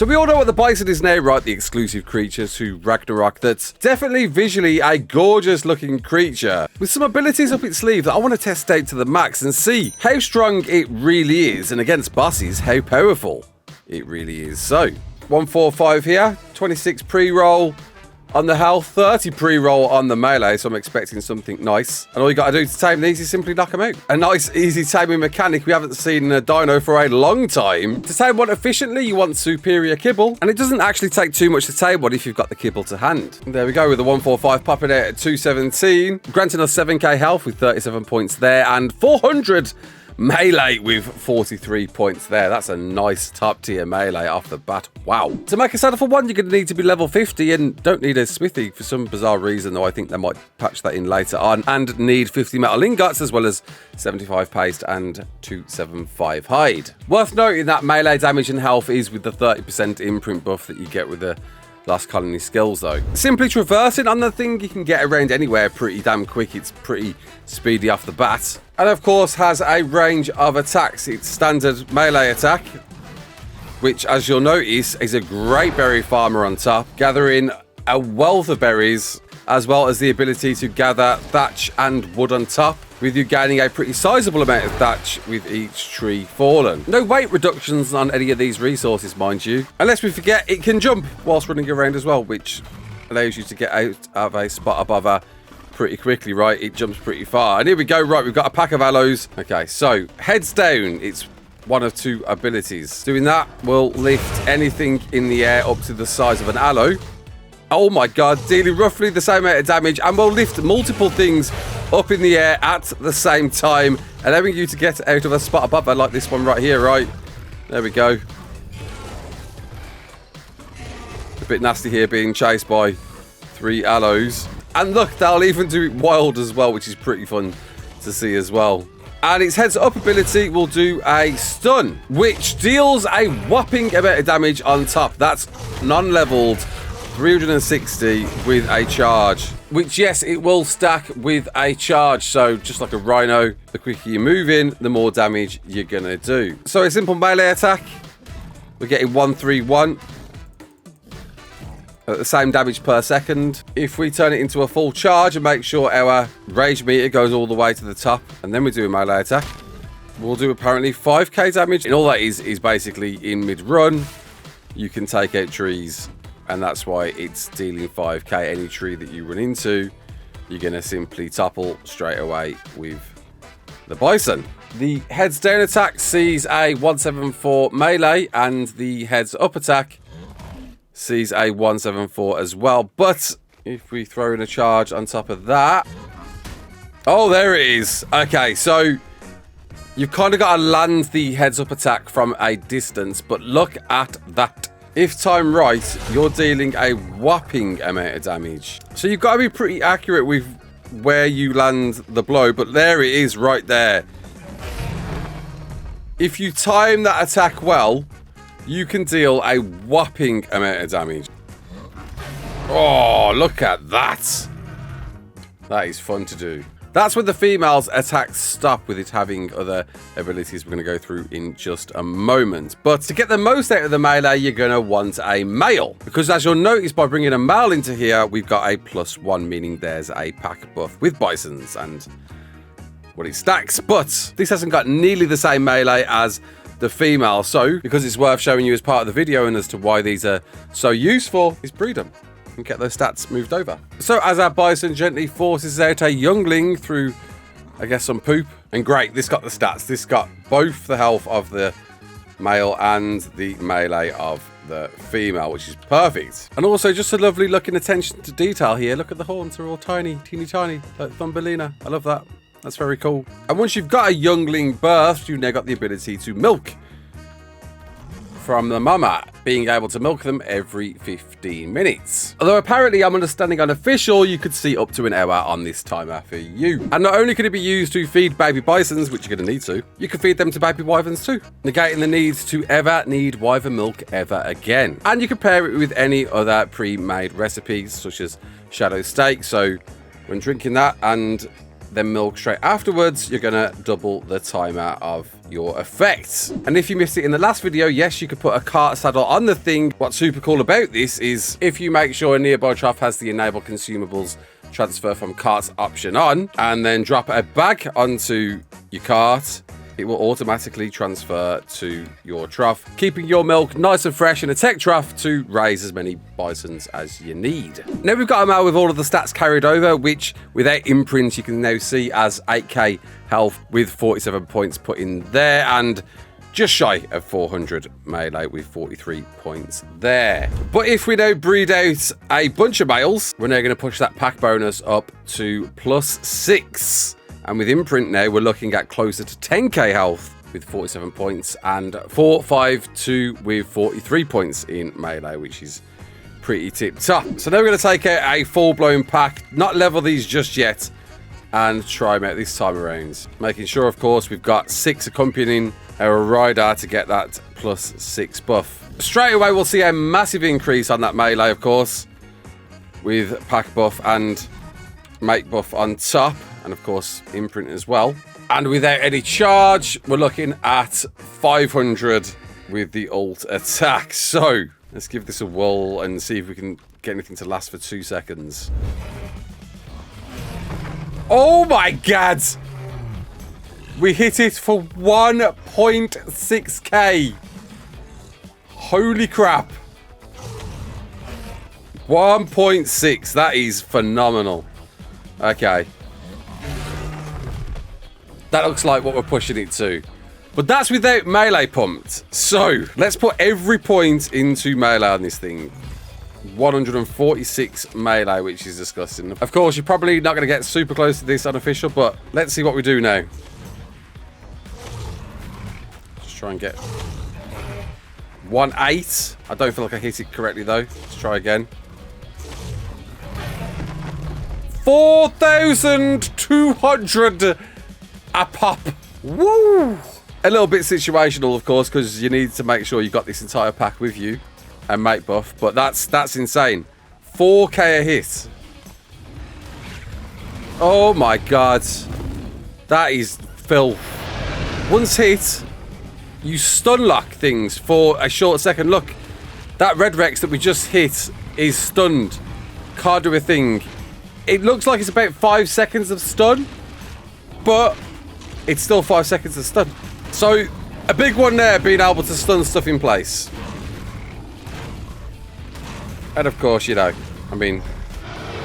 So we all know what the Bison is now, right? The exclusive creature to Ragnarok that's definitely visually a gorgeous looking creature with some abilities up its sleeve that I want to test out to the max and see how strong it really is, and against bosses, how powerful it really is. So 145 here, 26 pre-roll on the health, 30 pre-roll on the melee, so I'm expecting something nice. And all you got to do to tame these is simply knock them out. A nice, easy taming mechanic we haven't seen in a dino for a long time. To tame one efficiently, you want superior kibble, and it doesn't actually take too much to tame one if you've got the kibble to hand. And there we go with the 145 popping out at 217, granting us 7k health with 37 points there, and 400 melee with 43 points there. That's a nice top tier melee off the bat. Wow. To make a saddle for one, you're going to need to be level 50 and don't need a smithy for some bizarre reason, though I think they might patch that in later on, and need 50 metal ingots as well as 75 paste and 275 hide. Worth noting that melee damage and health is with the 30% imprint buff that you get with the Last Colony skills, though. Simply traversing on the thing, you can get around anywhere pretty damn quick. It's pretty speedy off the bat. And of course has a range of attacks. It's standard melee attack, which as you'll notice is a great berry farmer on top, gathering a wealth of berries, as well as the ability to gather thatch and wood on top, with you gaining a pretty sizable amount of thatch with each tree fallen. No weight reductions on any of these resources, mind you. Unless we forget, it can jump whilst running around as well, which allows you to get out of a spot above her pretty quickly, right? It jumps pretty far. And here we go, right, we've got a pack of aloes. Okay, so heads down, it's one of two abilities. Doing that will lift anything in the air up to the size of an aloe. Oh my god, dealing roughly the same amount of damage, and will lift multiple things up in the air at the same time, allowing you to get out of a spot above her, like this one right here, right? There we go. A bit nasty here being chased by 3 aloes. And look, they'll even do it wild as well, which is pretty fun to see as well. And its heads up ability will do a stun, which deals a whopping amount of damage on top. That's non-leveled 360 with a charge, which yes, it will stack with a charge. So just like a rhino, the quicker you move in, the more damage you're gonna do. So a simple melee attack, we're getting 131 at the same damage per second. If we turn it into a full charge and make sure our rage meter goes all the way to the top, and then we do a melee attack, we'll do apparently 5k damage. And all that is basically in mid-run, you can take out trees, and that's why it's dealing 5k. Any tree that you run into, you're going to simply topple straight away with the Bison. The heads down attack sees a 174 melee, and the heads up attack sees a 174 as well. But if we throw in a charge on top of that, oh, there it is. Okay, so you've kind of got to land the heads up attack from a distance, but look at that. If timed right, you're dealing a whopping amount of damage. So you've got to be pretty accurate with where you land the blow, but there it is right there. If you time that attack well, you can deal a whopping amount of damage. Oh, look at that. That is fun to do. That's when the female's attacks stop, with it having other abilities we're going to go through in just a moment. But to get the most out of the melee, you're going to want a male. Because as you'll notice, by bringing a male into here, we've got a +1, meaning there's a pack buff with Bisons and what it stacks. But this hasn't got nearly the same melee as the female. So, because it's worth showing you as part of the video and as to why these are so useful, is breed them and get those stats moved over. So as our Bison gently forces out a youngling through, I guess, some poop. And great, this got the stats. This got both the health of the male and the melee of the female, which is perfect. And also just a lovely looking attention to detail here. Look at the horns, they're all tiny, teeny tiny, like Thumbelina. I love that. That's very cool. And once you've got a youngling birthed, you've now got the ability to milk from the mama, being able to milk them every 15 minutes. Although apparently, I'm understanding unofficial, you could see up to an hour on this timer for you. And not only can it be used to feed baby bisons, which you're going to need to, you can feed them to baby wyverns too, negating the need to ever need wyvern milk ever again. And you can pair it with any other pre-made recipes, such as shadow steak. So when drinking that and then milk straight afterwards, you're going to double the timer of your effect. And if you missed it in the last video, yes, you could put a cart saddle on the thing. What's super cool about this is if you make sure a nearby trough has the enable consumables transfer from carts option on, and then drop a bag onto your cart, it will automatically transfer to your trough, keeping your milk nice and fresh in a tech trough to raise as many bisons as you need. Now we've got a map with all of the stats carried over, which without imprints you can now see as 8k health with 47 points put in there, and just shy of 400 melee with 43 points there. But if we now breed out a bunch of males, we're now going to push that pack bonus up to +6. And with imprint now, we're looking at closer to 10k health with 47 points and 452 with 43 points in melee, which is pretty tip top. So now we're going to take out a full-blown pack, not level these just yet, and try them out this time around. Making sure, of course, we've got 6 accompanying our rider to get that +6 buff. Straight away, we'll see a massive increase on that melee, of course, with pack buff and mate buff on top. And of course, imprint as well. And without any charge, we're looking at 500 with the ult attack. So let's give this a whirl and see if we can get anything to last for 2 seconds. Oh my god! We hit it for 1.6k. Holy crap. 1.6. That is phenomenal. Okay. That looks like what we're pushing it to. But that's without melee pumped. So, let's put every point into melee on this thing. 146 melee, which is disgusting. Of course, you're probably not going to get super close to this unofficial, but let's see what we do now. Just try and get 1.8. I don't feel like I hit it correctly, though. Let's try again. 4,200 a pop. Woo! A little bit situational, of course, because you need to make sure you've got this entire pack with you and mate buff, but that's insane. 4k a hit. Oh my god. That is filth. Once hit, you stun lock things for a short second. Look, that red Rex that we just hit is stunned. Can't do a thing. It looks like it's about 5 seconds of stun, but it's still 5 seconds of stun. So, a big one there, being able to stun stuff in place. And of course, you know, I mean,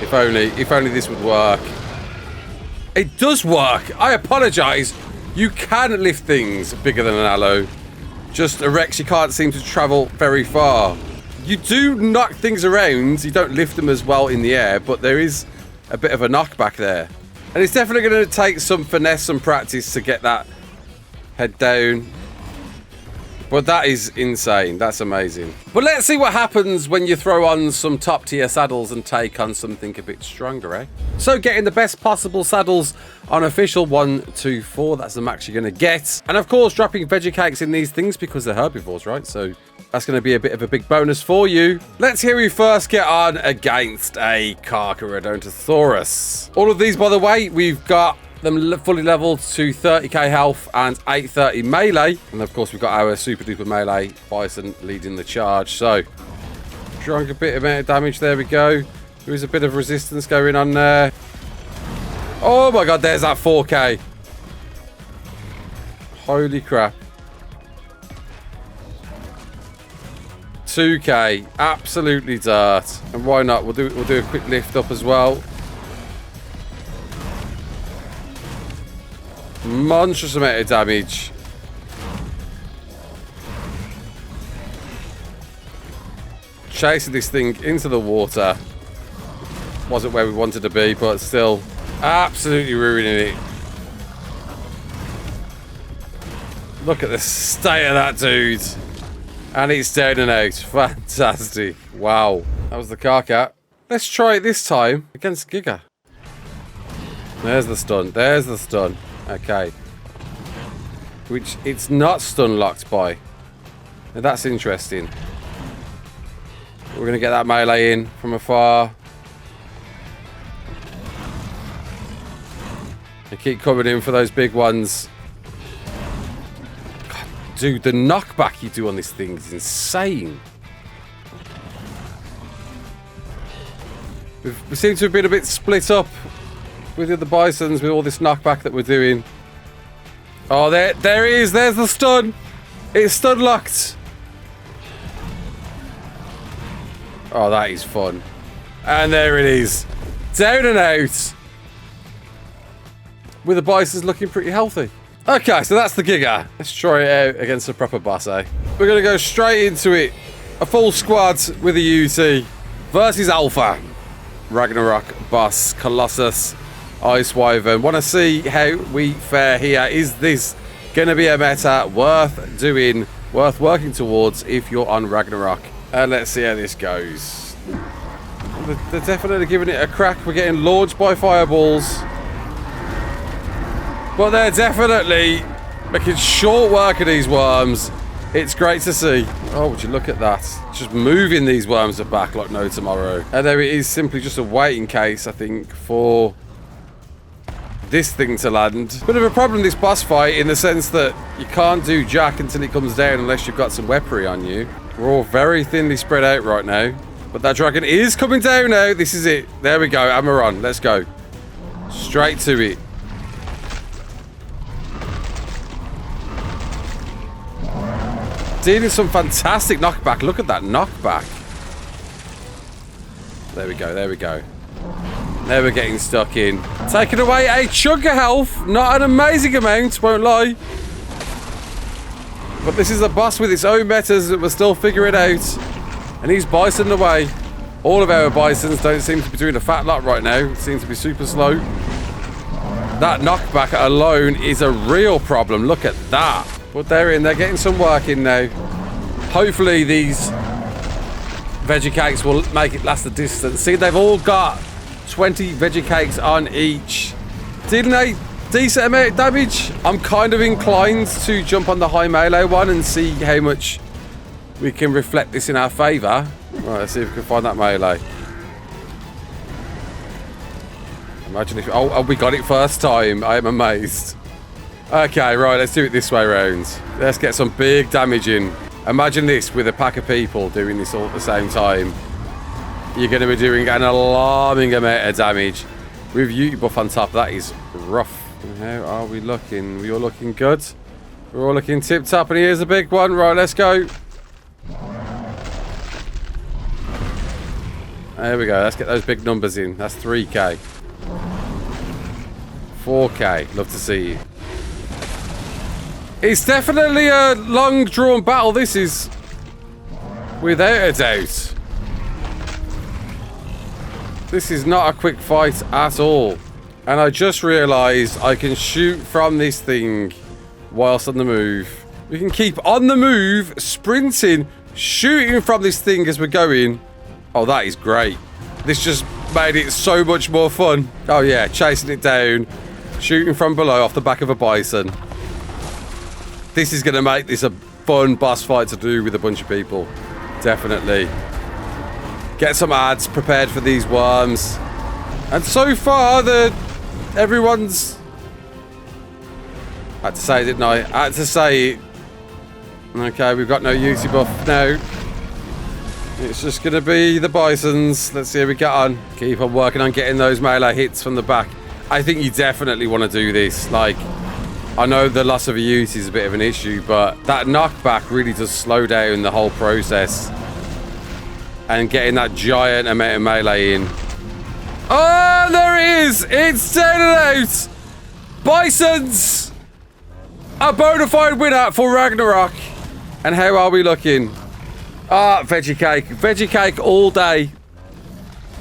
if only this would work. It does work. I apologize. You can lift things bigger than an aloe. Just a Rex, you can't seem to travel very far. You do knock things around. You don't lift them as well in the air, but there is a bit of a knockback there. And it's definitely going to take some finesse, some practice to get that head down. But that is insane. That's amazing. But let's see what happens when you throw on some top tier saddles and take on something a bit stronger, eh? So getting the best possible saddles on official 1, 2, 4. That's the max you're going to get. And of course, dropping veggie cakes in these things because they're herbivores, right? So that's going to be a bit of a big bonus for you. Let's hear we first get on against a Carcharodontosaurus. All of these, by the way, we've got them fully leveled to 30k health and 830 melee. And of course, we've got our super duper melee Bison leading the charge. So, drunk a bit amount of damage. There we go. There is a bit of resistance going on there. Oh my god, there's that 4k. Holy crap. 2k, absolutely dirt. And why not? We'll do a quick lift up as well. Monstrous amount of damage. Chasing this thing into the water. Wasn't where we wanted to be, but still absolutely ruining it. Look at the state of that dude. And it's down and out. Fantastic. Wow. That was the Carcat. Let's try it this time against Giga. There's the stun. There's the stun. Okay. Which it's not stun locked by. Now that's interesting. We're going to get that melee in from afar. They keep coming in for those big ones. God, dude, the knockback you do on this thing is insane. We seem to have been a bit split up with the other Bisons with all this knockback that we're doing. Oh, there it is. There's the stun. It's stun locked. Oh, that is fun. And there it is. Down and out. With the Bisons looking pretty healthy. Okay, so that's the Giga. Let's try it out against a proper boss, eh? We're going to go straight into it. A full squad with a UT versus Alpha. Ragnarok, boss, Colossus, Ice Wyvern. Want to see how we fare here. Is this going to be a meta worth doing, worth working towards if you're on Ragnarok? And let's see how this goes. They're definitely giving it a crack. We're getting launched by fireballs. But they're definitely making short work of these worms. It's great to see. Oh, would you look at that? Just moving these worms back like no tomorrow. And there it is, simply just a waiting case, I think, for this thing to land. Bit of a problem, this boss fight, in the sense that you can't do jack until it comes down unless you've got some weaponry on you. We're all very thinly spread out right now. But that dragon is coming down now. This is it. There we go. Amaron. Let's go. Straight to it. Dealing some fantastic knockback. Look at that knockback. There we go. There we go. Now we're getting stuck in. Taking away a chunk of health. Not an amazing amount, won't lie. But this is a boss with its own metas that we're still figuring out. And he's Bison away. All of our Bisons don't seem to be doing a fat lot right now. It seems to be super slow. That knockback alone is a real problem. Look at that. But they're in. They're getting some work in now. Hopefully these veggie cakes will make it last the distance. See, they've all got 20 veggie cakes on each. Dealing a decent amount of damage. I'm kind of inclined to jump on the high melee one and see how much we can reflect this in our favour. Right, let's see if we can find that melee. Imagine if... Oh, we got it first time. I am amazed. Okay, right, let's do it this way round. Let's get some big damage in. Imagine this with a pack of people doing this all at the same time. You're going to be doing an alarming amount of damage. With UT buff on top, that is rough. How are we looking? We all looking good? We're all looking tip-top, and here's a big one. Right, let's go. There we go. Let's get those big numbers in. That's 3k. 4k. Love to see you. It's definitely a long drawn battle, this is, without a doubt. This is not a quick fight at all. And I just realised I can shoot from this thing whilst on the move. We can keep on the move, sprinting, shooting from this thing as we're going. Oh, that is great. This just made it so much more fun. Oh yeah, chasing it down, shooting from below off the back of a Bison. This is going to make this a fun boss fight to do with a bunch of people. Definitely. Get some ads prepared for these worms. And so far, everyone's... I had to say it, didn't I? I had to say it. Okay, we've got no UT buff now. It's just going to be the Bisons. Let's see how we get on. Keep on working on getting those melee hits from the back. I think you definitely want to do this. Like... I know the loss of a use is a bit of an issue, but that knockback really does slow down the whole process. And getting that giant amount of melee in. Oh, there it is! It's down and out! Bisons! A bona fide winner for Ragnarok. And how are we looking? Ah, veggie cake. Veggie cake all day.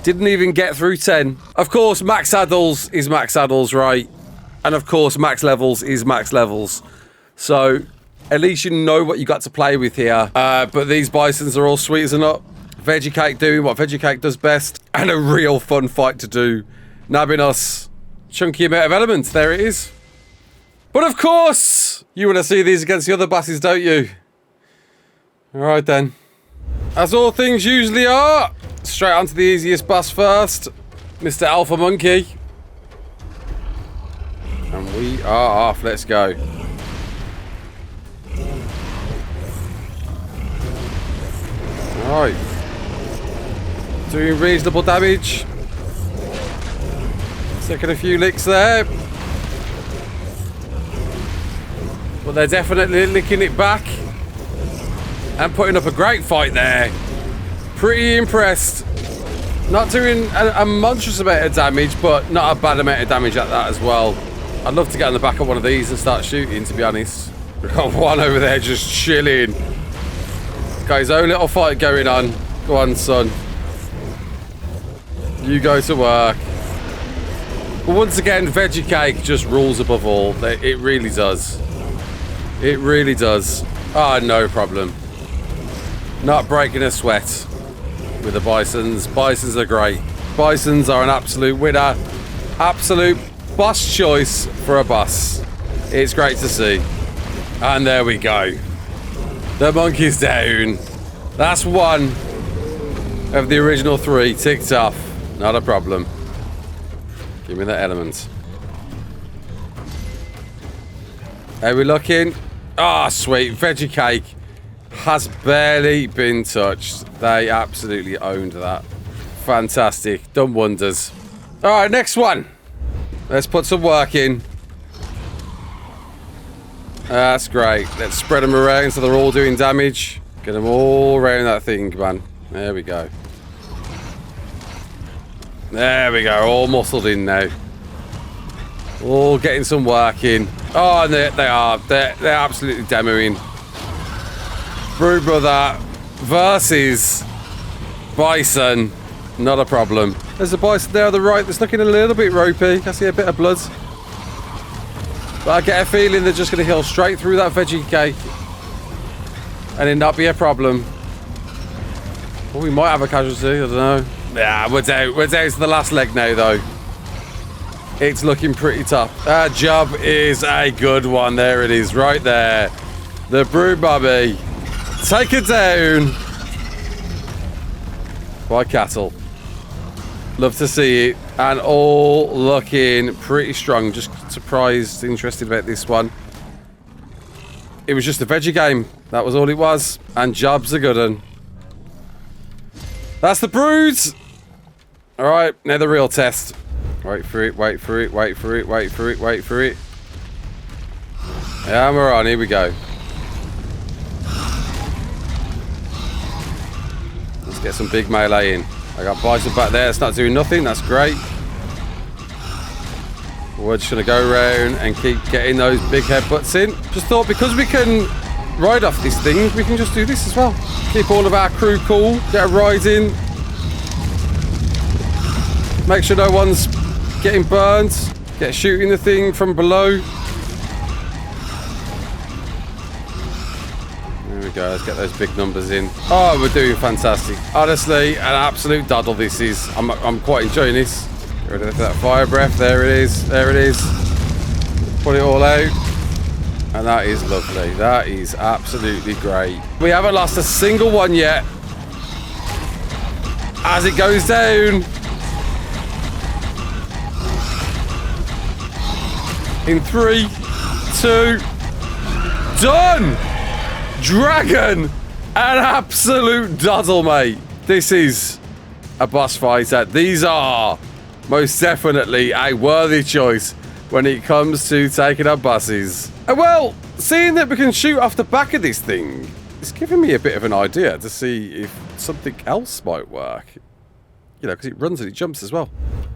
Didn't even get through 10. Of course, max saddles is max saddles, right? And of course, max levels is max levels. So, at least you know what you got to play with here. But these Bisons are all sweet as a nut. Veggie cake doing what veggie cake does best. And a real fun fight to do. Nabbing us. Chunky amount of elements. There it is. But of course, you want to see these against the other bosses, don't you? Alright then. As all things usually are. Straight onto the easiest boss first. Mr. Alpha Monkey. We are off. Let's go. Alright. Doing reasonable damage. Taking a few licks there. But they're definitely licking it back. And putting up a great fight there. Pretty impressed. Not doing a monstrous amount of damage, but not a bad amount of damage at that as well. I'd love to get on the back of one of these and start shooting, to be honest. We've got one over there just chilling. Got his own little fight going on. Go on, son. You go to work. But once again, Veggie Cake just rules above all. It really does. It really does. Ah, no problem. Not breaking a sweat with the Bisons. Bisons are great. Bisons are an absolute winner. Absolute boss choice for a boss. It's great to see. And there we go. The monkey's down. That's one of the original 3 ticked off. Not a problem. Give me that element. Are we looking? Ah, sweet. Veggie Cake has barely been touched. They absolutely owned that. Fantastic. Done wonders. Alright, next one. Let's put some work in. That's great. Let's spread them around so they're all doing damage. Get them all around that thing, man. There we go. There we go. All muscled in now. All getting some work in. Oh, and they are. They're absolutely demoing. Brood Brother versus Bison. Not a problem. There's a Bison there on the right that's looking a little bit ropey. I see a bit of blood. But I get a feeling they're just going to heal straight through that Veggie Cake. And it not be a problem. Well, we might have a casualty. I don't know. Yeah, we're down. We're down to the last leg now, though. It's looking pretty tough. That job is a good one. There it is, right there. The Brood Bobby. Take it down. By cattle. Love to see it. And all looking pretty strong. Just surprised, interested about this one. It was just a veggie game. That was all it was. And jobs are good one. That's the broods. Alright, now the real test. Wait for it, wait for it, wait for it, wait for it, wait for it. Yeah, we're on. Here we go. Let's get some big melee in. I got Bison back there. It's not doing nothing. That's great. We're just going to go around and keep getting those big headbutts in. Just thought because we can ride off this thing, we can just do this as well. Keep all of our crew cool. Get a ride in. Make sure no one's getting burned. Get shooting the thing from below. There we go. Let's get those big numbers in. Oh, we're doing fantastic. Honestly, an absolute doddle this is. I'm quite enjoying this. Get rid of that fire breath. There it is. There it is. Put it all out. And that is lovely. That is absolutely great. We haven't lost a single one yet. As it goes down. In 3, 2, done! Dragon! An absolute doddle, mate. This is a boss fighter. These are most definitely a worthy choice when it comes to taking up bosses. And well, seeing that we can shoot off the back of this thing, it's giving me a bit of an idea to see if something else might work. You know, because it runs and it jumps as well.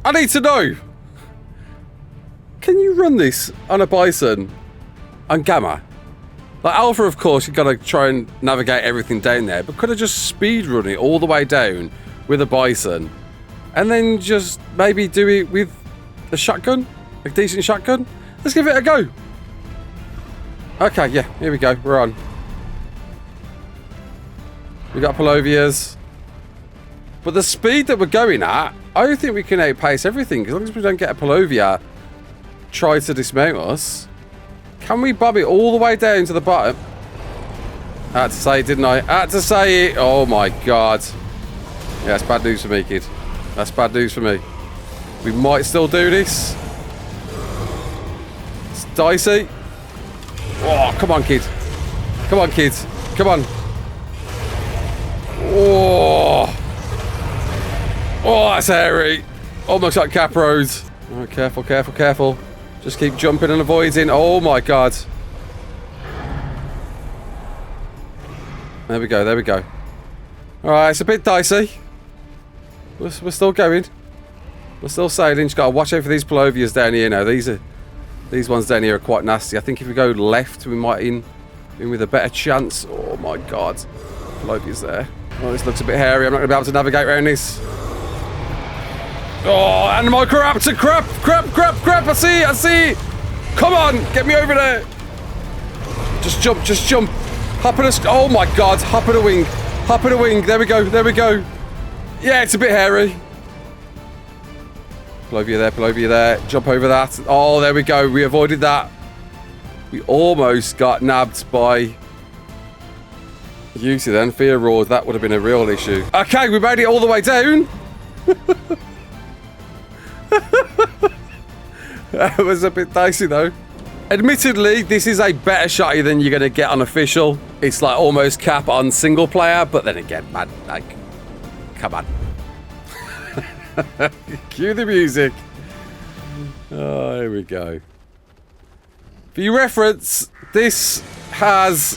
I need to know. Can you run this on a Bison on Gamma? Like Alpha, of course, you've got to try and navigate everything down there, but could I just speed run it all the way down with a Bison and then just maybe do it with a shotgun? A decent shotgun? Let's give it a go. Okay, yeah, here we go. We're on. We got Palovias. But the speed that we're going at, I don't think we can outpace everything. As long as we don't get a Palovia try to dismount us. Can we bob it all the way down to the bottom? I had to say it, didn't I? I had to say it. Oh my god. Yeah, that's bad news for me, kid. That's bad news for me. We might still do this. dicey. Oh, come on, kid. Come on, kids. Come on. Oh. Oh, that's hairy. Almost like Capros. Oh, careful, careful, careful. Just keep jumping and avoiding. Oh, my God. There we go, there we go. Alright, it's a bit dicey. We're still going. We're still sailing. Just gotta watch out for these palovias down here now. These ones down here are quite nasty. I think if we go left, we might in with a better chance. Oh my God. Palovia's there. Oh, this looks a bit hairy. I'm not gonna be able to navigate around this. Oh, and my Microraptor! Crap! Crap! Crap! Crap! I see it! I see it! Come on! Get me over there! Just jump! Just jump! Hop in a... Oh my God! Hop in a wing! Hop in a wing! There we go! There we go! Yeah, it's a bit hairy. Palovia there, Palovia there. Jump over that. Oh, there we go. We avoided that. We almost got nabbed by Yusi then. Fear roared. That would have been a real issue. Okay, we made it all the way down. That was a bit dicey though. Admittedly, this is a better shotty than you're going to get on official. It's like almost cap on single player, but then again, man, like, come on. Cue the music. Oh, here we go. For your reference, this has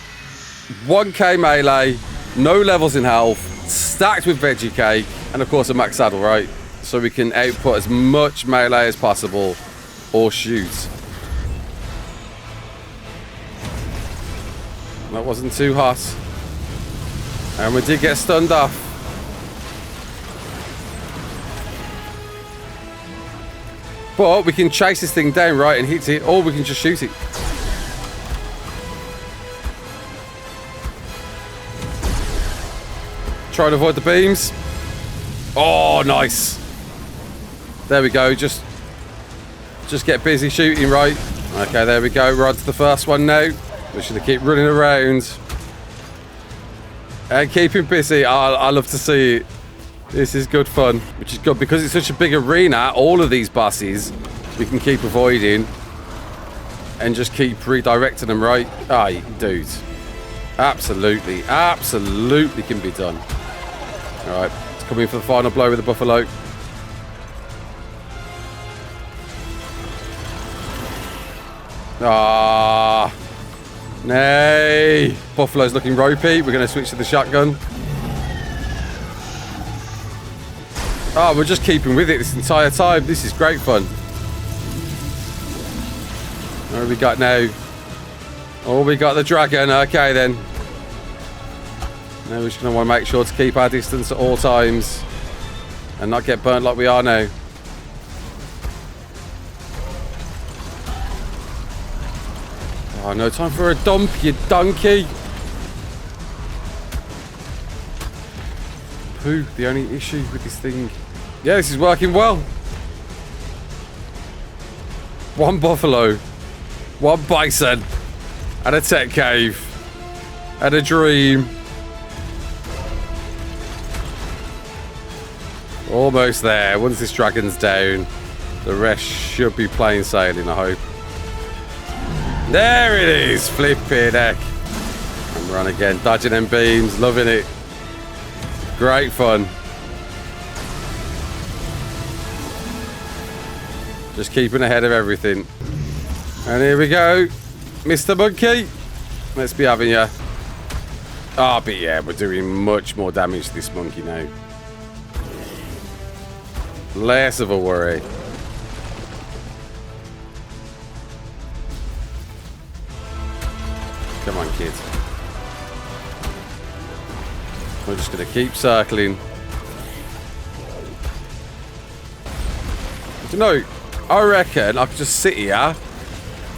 1k melee, no levels in health, stacked with veggie cake, and of course a max saddle, right? So we can output as much melee as possible, or shoot. That wasn't too hot. And we did get stunned off. But we can chase this thing down, right, and hit it, or we can just shoot it. Try to avoid the beams. Oh, nice. There we go. Just get busy shooting, right? Okay, there we go. We're on to the first one now. We're just going to keep running around. And keeping busy. I love to see it. This is good fun. Which is good because it's such a big arena. All of these bosses we can keep avoiding. And just keep redirecting them, right? Ah, dude. Absolutely. Absolutely can be done. Alright. Let's come in for the final blow with the buffalo. Ah. Nay. Buffalo's looking ropey. We're going to switch to the shotgun. Oh, we're just keeping with it this entire time. This is great fun. What have we got now? Oh, we got the dragon. Okay, then. Now we're just going to want to make sure to keep our distance at all times. And not get burnt like we are now. Oh, no time for a dump, you donkey. Pooh, the only issue with this thing. Yeah, this is working well. One buffalo, one bison, and a tech cave, and a dream. Almost there. Once this dragon's down, the rest should be plain sailing, I hope. There it is! Flipping heck. And run again. Dodging them beams. Loving it. Great fun. Just keeping ahead of everything. And here we go. Mr. Monkey. Let's be having you. Ah, but yeah, we're doing much more damage to this monkey now. Less of a worry. Come on, kids. We're just going to keep circling. Do you know, I reckon I could just sit here,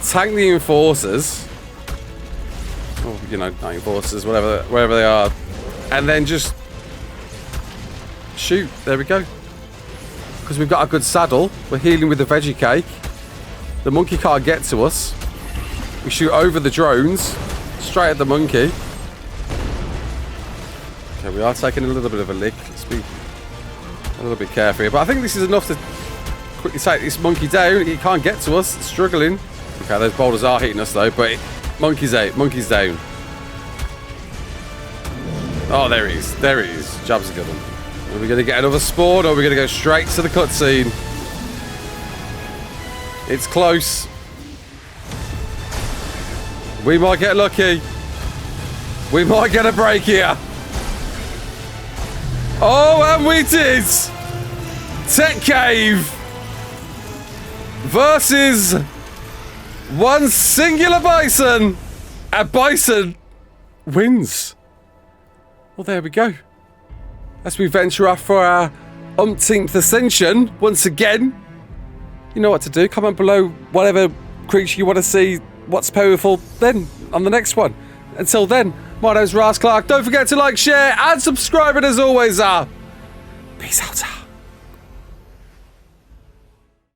tank the enforcers, or, you know, not enforcers, wherever they are, and then just shoot. There we go. Because we've got a good saddle. We're healing with the veggie cake. The monkey can't get to us. We shoot over the drones, straight at the monkey. Okay, we are taking a little bit of a lick. Let's be a little bit careful here. But I think this is enough to quickly take this monkey down. He can't get to us. It's struggling. Okay, those boulders are hitting us though, but monkey's out, monkey's down. Oh, there he is. There he is. Jab's a good one. Are we going to get another spawn, or are we going to go straight to the cutscene? It's close. We might get lucky. We might get a break here. Oh, and we did! Tech Cave versus one singular Bison. And Bison wins. Well, there we go. As we venture off for our umpteenth ascension once again. You know what to do. Comment below whatever creature you want to see, what's powerful, then on the next one. Until then, my name's Raasclark. Don't forget to like, share, and subscribe. And as always, peace out.